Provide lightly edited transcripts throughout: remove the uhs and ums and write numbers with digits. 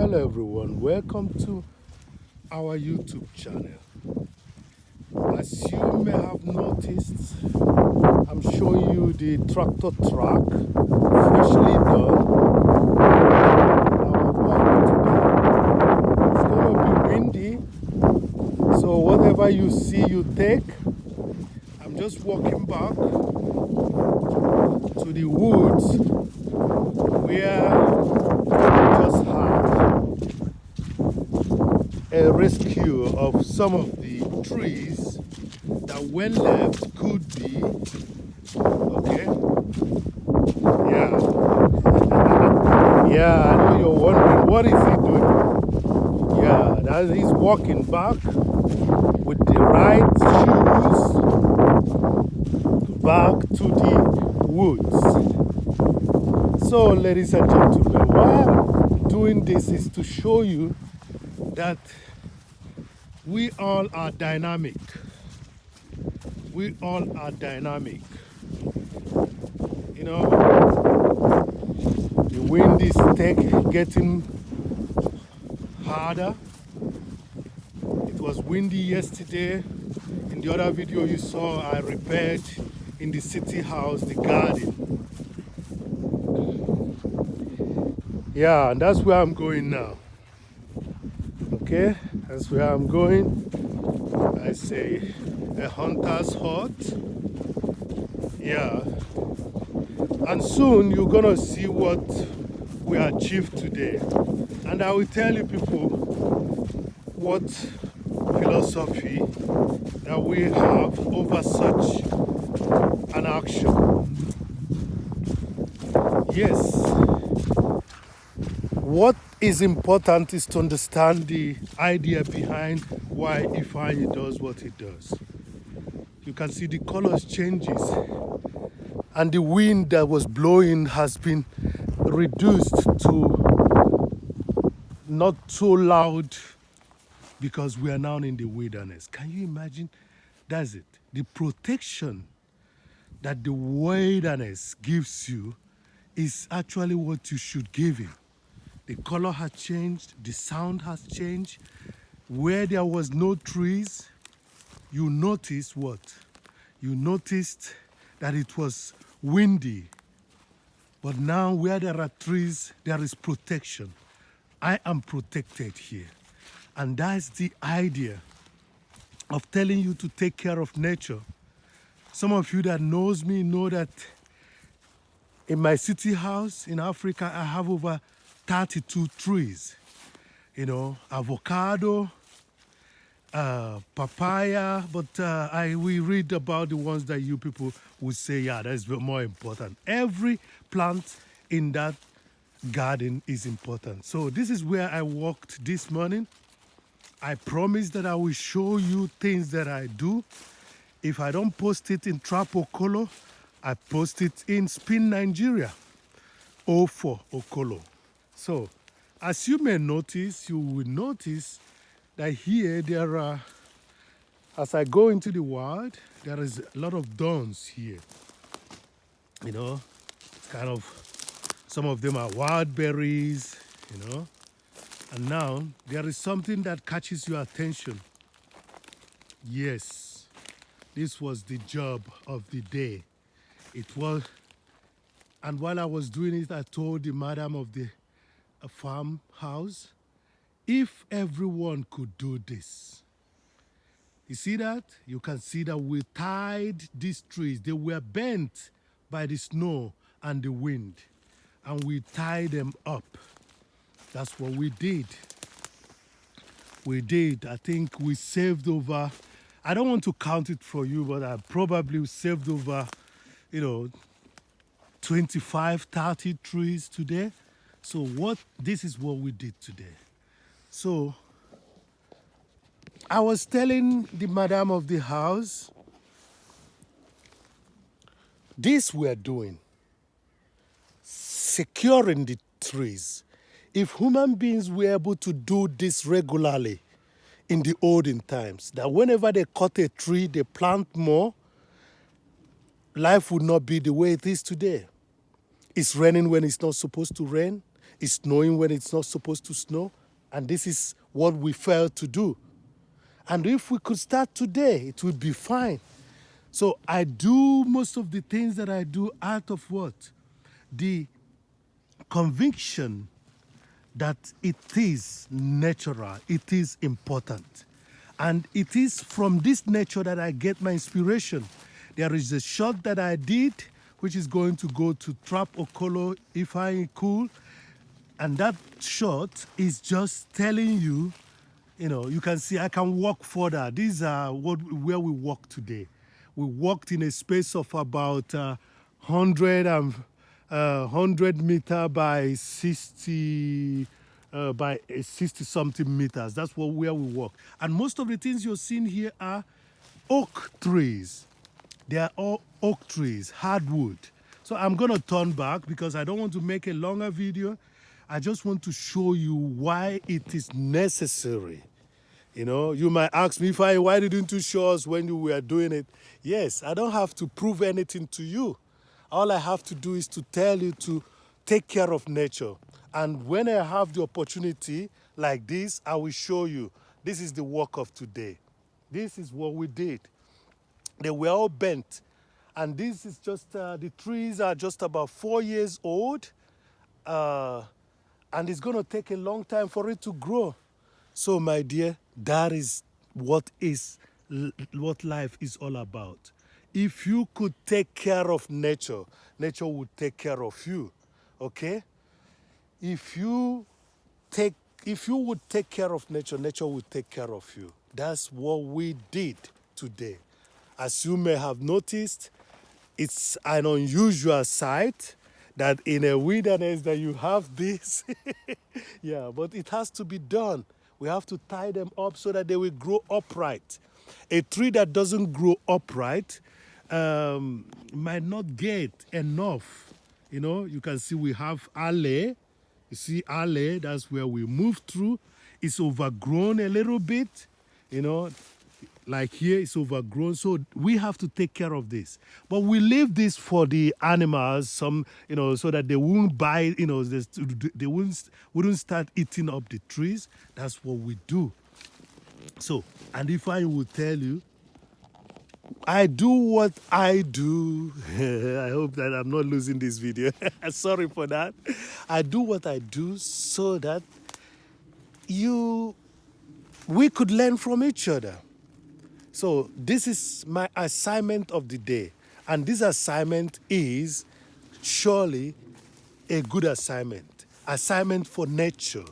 Hello everyone, welcome to our YouTube channel. As you may have noticed, I'm showing you the tractor track freshly done. Our work today is going to be windy, so whatever you see you take. I'm just walking back to the woods where we just had a rescue of some of the trees that when left could be okay. Yeah, I know you're wondering what is he doing. Yeah, that he's walking back with the right shoes back to the woods. So ladies and gentlemen, why I'm doing this is to show you that we all are dynamic. We all are dynamic. You know, the wind is getting harder. It was windy yesterday. In the other video you saw, I repaired in the city house the garden. Yeah, and that's where I'm going now. Okay, that's where I'm going. I say a hunter's hut. Yeah, and soon you're gonna see what we achieved today, and I will tell you people what philosophy that we have over such an action. Yes, what is important is to understand the idea behind why Ifeanyi does what he does. You can see the colors changes, and the wind that was blowing has been reduced to not so loud because we are now in the wilderness. Can you imagine? That's it. The protection that the wilderness gives you is actually what you should give him. The color has changed, the sound has changed. Where there was no trees, you noticed what? You noticed that it was windy. But now where there are trees, there is protection. I am protected here. And that's the idea of telling you to take care of nature. Some of you that knows me know that in my city house in Africa, I have over 32 trees. You know, avocado, papaya, but we read about the ones that you people would say, yeah, that's more important. Every plant in that garden is important. So this is where I walked this morning. I promise that I will show you things that I do. If I don't post it in Trap Okolo, I post it in Spin Nigeria, O4 Okolo. So, as you may notice, you will notice that here there are, as I go into the wild, there is a lot of dawns here. You know, kind of, some of them are wild berries, you know. And now there is something that catches your attention. Yes, this was the job of the day. It was, and while I was doing it, I told the madam of the farmhouse, if everyone could do this. You see that? You can see that we tied these trees. They were bent by the snow and the wind, and we tied them up. That's what we did. We did. I think we saved over, I don't want to count it for you, but I probably saved over, 25, 30 trees today. So this is what we did today. So I was telling the madam of the house, this we're doing, securing the trees. If human beings were able to do this regularly in the olden times, that whenever they cut a tree, they plant more, life would not be the way it is today. It's raining when it's not supposed to rain. It's snowing when it's not supposed to snow. And this is what we failed to do. And if we could start today, it would be fine. So I do most of the things that I do out of what? The conviction that it is natural, it is important. And it is from this nature that I get my inspiration. There is a shot that I did, which is going to go to Trap Okolo if I cool. And that shot is just telling you, you can see I can walk further. These are where we walk today. We walked in a space of about 100 meter by 60 by 60 something meters. That's where we walk. And most of the things you're seeing here are oak trees. They are all oak trees, hardwood. So I'm going to turn back because I don't want to make a longer video. I just want to show you why it is necessary. You might ask me, why didn't you show us when you were doing it? Yes, I don't have to prove anything to you. All I have to do is to tell you to take care of nature. And when I have the opportunity like this, I will show you. This is the work of today. This is what we did. They were all bent. And this is just, the trees are just about 4 years old. And it's going to take a long time for it to grow. So, my dear, that is what life is all about. If you could take care of nature, nature would take care of you. Okay? If you would take care of nature, nature would take care of you. That's what we did today. As you may have noticed, it's an unusual sight that in a wilderness that you have this. Yeah, but it has to be done. We have to tie them up so that they will grow upright. A tree that doesn't grow upright might not get enough. You can see we have alley. You see alley, that's where we move through. It's overgrown a little bit, like here it's overgrown, so we have to take care of this. But we leave this for the animals, so that they won't bite, they wouldn't start eating up the trees. That's what we do. So, and if I will tell you, I do what I do. I hope that I'm not losing this video. Sorry for that. I do what I do so that we could learn from each other. So this is my assignment of the day. And this assignment is surely a good assignment. Assignment for nature.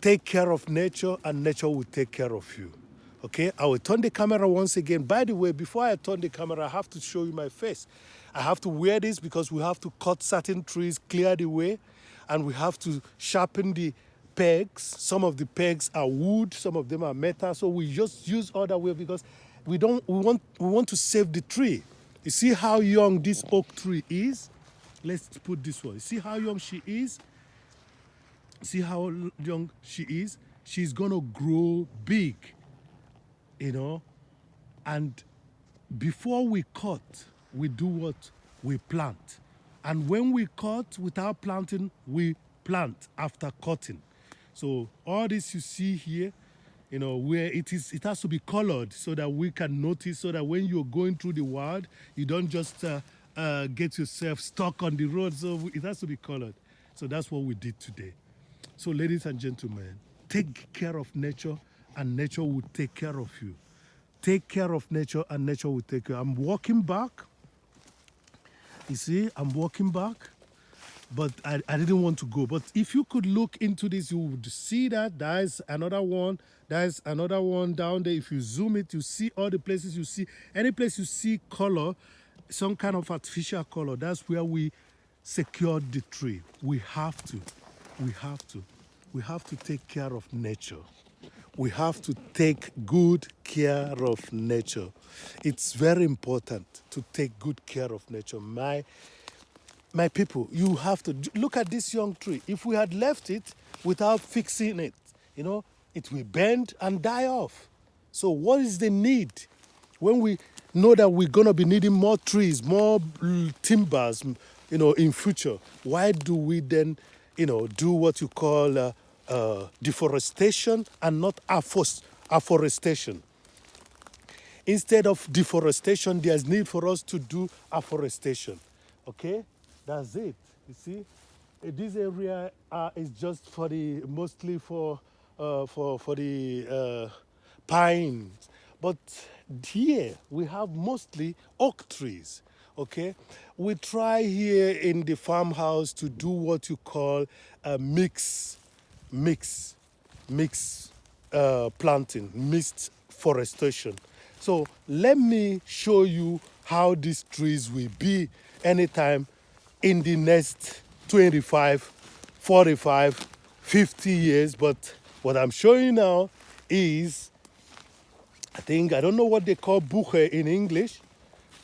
Take care of nature and nature will take care of you. Okay, I will turn the camera once again. By the way, before I turn the camera, I have to show you my face. I have to wear this because we have to cut certain trees, clear the way, and we have to sharpen the pegs. Some of the pegs are wood, some of them are metal, so we just use other way because we want to save the tree. You see how young this oak tree is? Let's put this one. See how young she is? See how young she is? She's gonna grow big, and before we cut, we do what? We plant. And when we cut without planting, we plant after cutting. So all this you see here, where it has to be colored so that we can notice, so that when you're going through the wild, you don't just get yourself stuck on the road. So it has to be colored. So that's what we did today. So ladies and gentlemen, take care of nature and nature will take care of you. Take care of nature and nature will take care. I'm walking back. You see, I'm walking back. But I didn't want to go. But if you could look into this, you would see that there's another one. There's another one down there. If you zoom it, you see all the places you see. Any place you see color, some kind of artificial color, that's where we secured the tree. We have to. We have to. We have to take care of nature. We have to take good care of nature. It's very important to take good care of nature. My people, you have to look at this young tree. If we had left it without fixing it, it will bend and die off. So what is the need? When we know that we're going to be needing more trees, more timbers, in future, why do we then, do what you call deforestation and not afforestation. Instead of deforestation, there's need for us to do afforestation. Okay, that's it. You see, this area is just for the mostly for the pines, but here we have mostly oak trees. Okay, we try here in the farmhouse to do what you call a mix planting, mixed forestation. So let me show you how these trees will be anytime in the next 25, 45, 50 years. But what I'm showing you now is, I don't know what they call buche in English.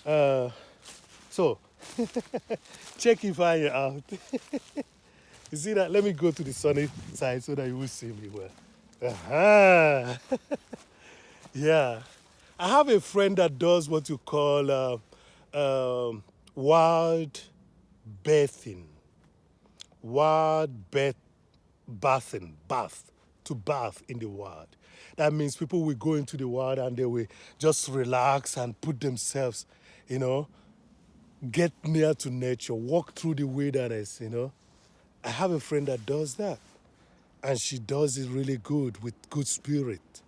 So check if I out. You see that? Let me go to the sunny side so that you will see me well. Uh-huh. Yeah. I have a friend that does what you call wild bathing. Wild bathing. To bath in the wild. That means people will go into the wild and they will just relax and put themselves, get near to nature, walk through the wilderness, I have a friend that does that. And she does it really good with good spirit,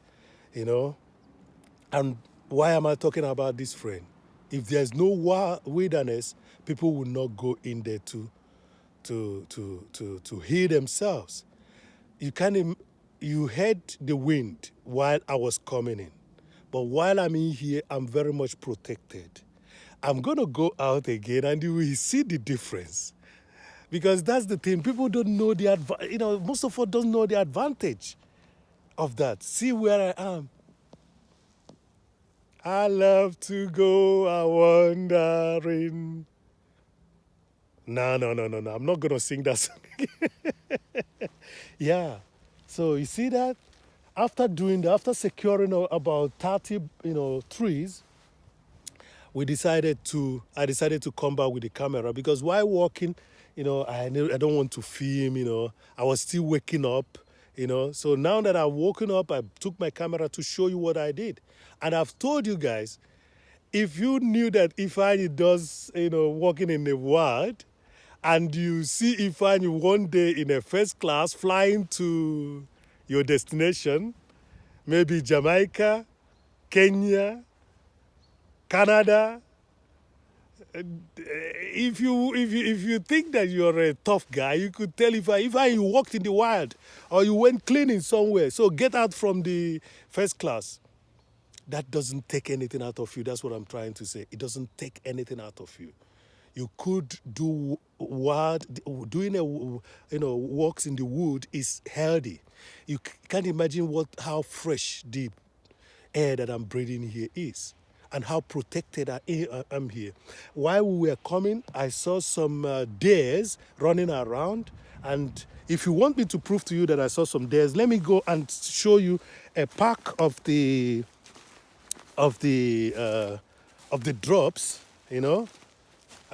And why am I talking about this friend? If there's no wilderness, people will not go in there to heal themselves. You heard the wind while I was coming in. But while I'm in here, I'm very much protected. I'm going to go out again and you will see the difference. Because that's the thing. People don't know most of us don't know the advantage of that. See where I am. I love to go a-wandering. No. I'm not going to sing that song. Yeah. So you see that? After securing about 30, trees, I decided to come back with the camera because while walking, I don't want to film, I was still waking up, So now that I've woken up, I took my camera to show you what I did. And I've told you guys, if you knew that Ifeanyi does, walking in the wild, and you see Ifeanyi one day in a first class flying to your destination, maybe Jamaica, Kenya, Canada, if you think that you're a tough guy, you could tell if you walked in the wild or you went cleaning somewhere. So get out from the first class. That doesn't take anything out of you. That's what I'm trying to say. It doesn't take anything out of you. You could do doing walks in the wood is healthy. You can't imagine how fresh the air that I'm breathing here is and how protected I am here. While we were coming, I saw some deers running around. And if you want me to prove to you that I saw some deers, let me go and show you a pack of the drops,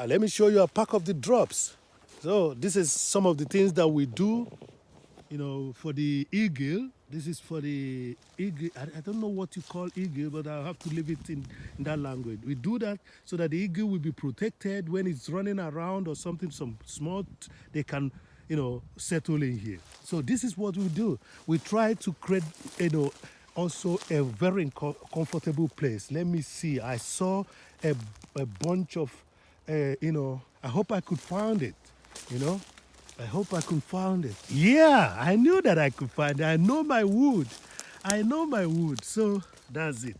let me show you a pack of the drops. So this is some of the things that we do, for the eagle. This is for the eagle. I don't know what you call eagle, but I'll have to leave it in that language. We do that so that the eagle will be protected when it's running around or something, some small, they can, settle in here. So this is what we do. We try to create, also a very comfortable place. Let me see. I saw a bunch of, I hope I could find it, I hope I could find it. Yeah, I knew that I could find it. I know my wood. So that's it.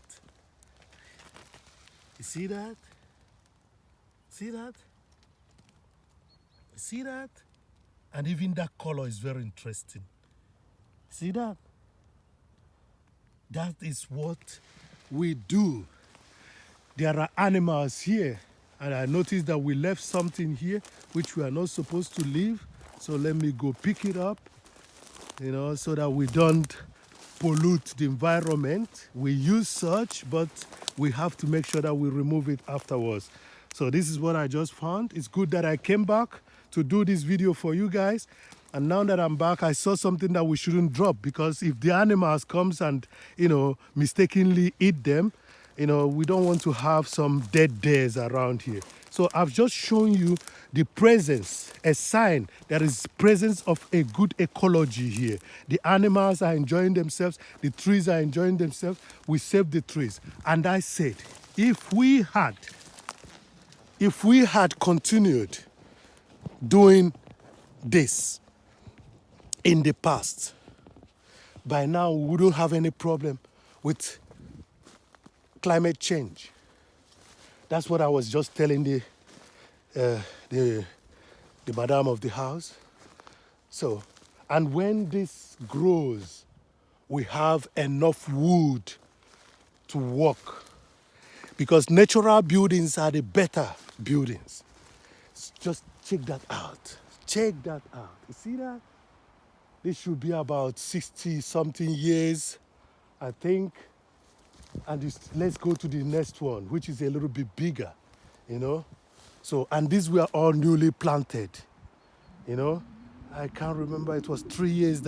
You see that? See that? See that? And even that color is very interesting. See that? That is what we do. There are animals here. And I noticed that we left something here which we are not supposed to leave. So let me go pick it up, so that we don't pollute the environment. We use such, but we have to make sure that we remove it afterwards. So this is what I just found. It's good that I came back to do this video for you guys. And now that I'm back, I saw something that we shouldn't drop, because if the animals comes and, mistakenly eat them, we don't want to have some dead days around here. So I've just shown you the presence, a sign there is presence of a good ecology here. The animals are enjoying themselves, the trees are enjoying themselves. We save the trees. And I said, if we had continued doing this in the past, by now we wouldn't have any problem with climate change. That's what I was just telling the madam of the house. So, and when this grows, we have enough wood to work, because natural buildings are the better buildings. Just check that out. Check that out. You see that? This should be about 60 something years, I think. And let's go to the next one, which is a little bit bigger, So, and these were all newly planted, I can't remember, it was 3 years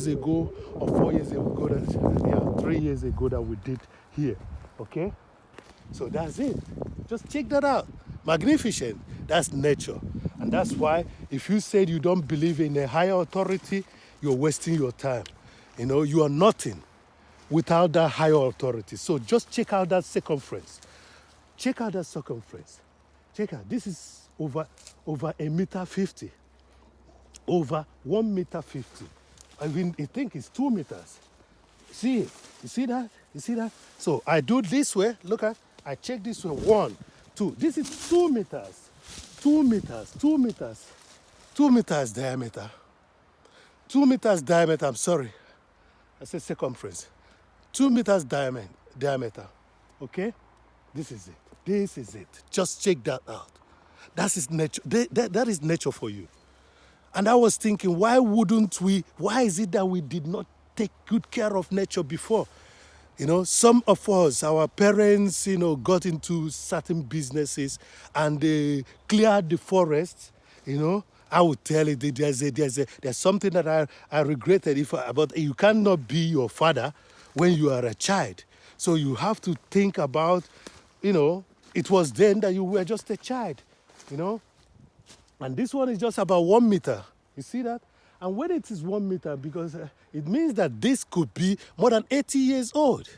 ago or 4 years ago 3 years ago that we did here, okay? So that's it. Just check that out. Magnificent. That's nature. And that's why if you said you don't believe in a higher authority, you're wasting your time. You are nothing without that higher authority. So just check out that circumference. Check out that circumference. Check out. This is over 1.50 m. Over 1.50 m. I think it's 2 meters. See it? You see that? You see that? So I do this way. Look at. I check this way. 1, 2. This is 2 meters. 2 meters. 2 meters. 2 meters diameter. 2 meters diameter. I'm sorry. I said circumference. 2 meters diameter. Okay? This is it. This is it. Just check that out. That is nature. That is nature for you. And I was thinking, why is it that we did not take good care of nature before? Some of us, our parents, got into certain businesses and they cleared the forests, I would tell you there's something that I regretted, but you cannot be your father when you are a child. So you have to think about, it was then that you were just a child, And this one is just about 1 meter. You see that? And when it is 1 meter, because it means that this could be more than 80 years old.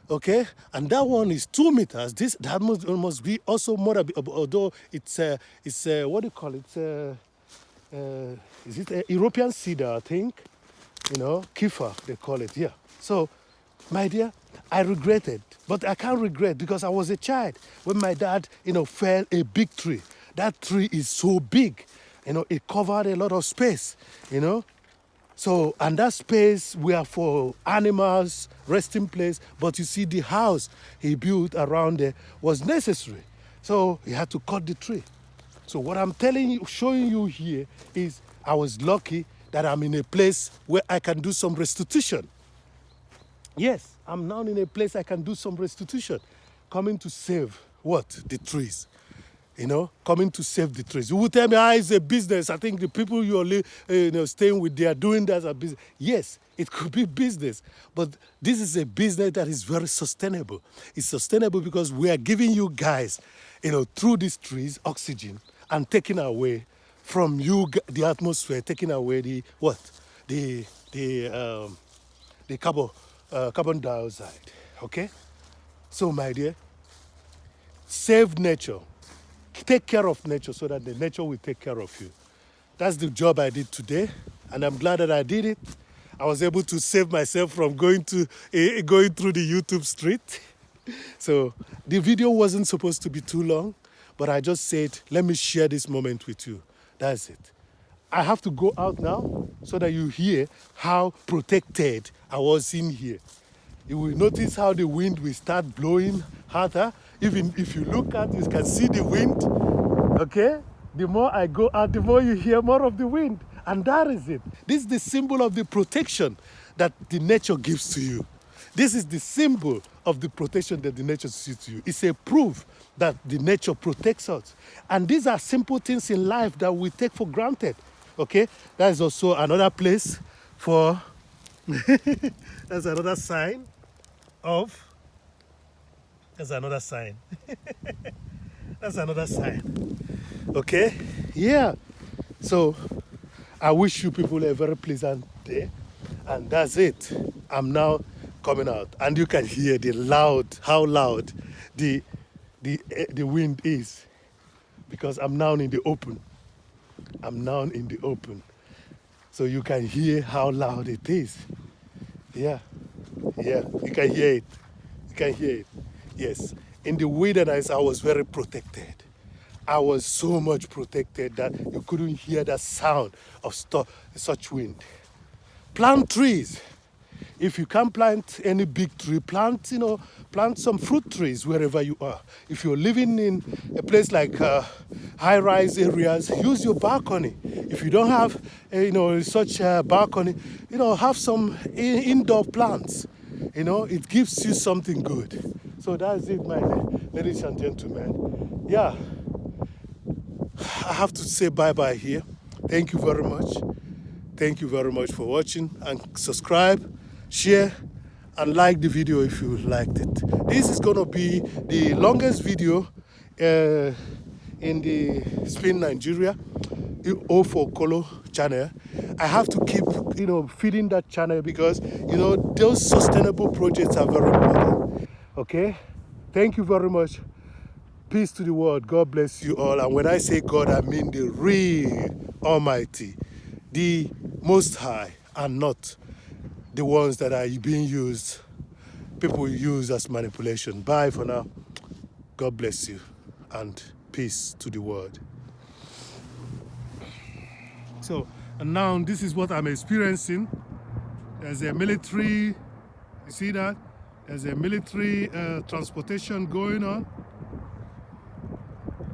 Okay? And that one is 2 meters. That must be also more than, although it's what do you call it? Is it a European cedar, I think? Kiefer, they call it, yeah. So, my dear, I regretted, but I can't regret because I was a child when my dad, felled a big tree. That tree is so big, it covered a lot of space, So, and that space were for animals, resting place, but you see the house he built around there was necessary. So he had to cut the tree. So what I'm showing you here is I was lucky that I'm in a place where I can do some restitution. Yes, I'm now in a place I can do some restitution, coming to save what? The trees. Coming to save the trees. You will tell me, it's a business. I think the people you're staying with, they are doing that as a business. Yes, it could be business, but this is a business that is very sustainable. It's sustainable because we are giving you guys, through these trees, oxygen, and taking away from you the atmosphere, taking away the carbon dioxide. Okay, so my dear, save nature. Take care of nature so that the nature will take care of you. That's the job I did today, and I'm glad that I did it. I was able to save myself from going through the YouTube street. So the video wasn't supposed to be too long, but I just said, let me share this moment with you. That's it. I have to go out now so that you hear how protected I was in here. You will notice how the wind will start blowing harder. Even if you look at, you can see the wind, okay? The more I go out, the more you hear more of the wind. And that is it. This is the symbol of the protection that the nature gives to you. This is the symbol of the protection that the nature gives to you. It's a proof that the nature protects us. And these are simple things in life that we take for granted. Okay, that is also another place for, that's another sign of, that's another sign. That's another sign. Okay, yeah. So I wish you people a very pleasant day. And that's it. I'm now coming out. And you can hear how loud the wind is. Because I'm now in the open. I'm now in the open. So you can hear how loud it is. Yeah. Yeah. You can hear it. You can hear it. Yes. In the wilderness, I was very protected. I was so much protected that you couldn't hear the sound of such wind. Plant trees. If you can't plant any big tree, plant some fruit trees wherever you are. If you're living in a place like high-rise areas, use your balcony. If you don't have such a balcony, have some indoor plants. It gives you something good. So that's it, my ladies and gentlemen. Yeah, I have to say bye-bye here. Thank you very much. Thank you very much for watching, and subscribe, share, and like the video if you liked it. This is going to be the longest video in the Spin Nigeria O4Kolo channel. I have to keep feeding that channel because those sustainable projects are very important. Okay, thank you very much. Peace to the world. God bless you all. And when I say God, I mean the real Almighty, the Most High, and not the ones that are being used, people use as manipulation. Bye for now. God bless you, and peace to the world. So, and now this is what I'm experiencing. There's a military, you see that? There's a military transportation going on.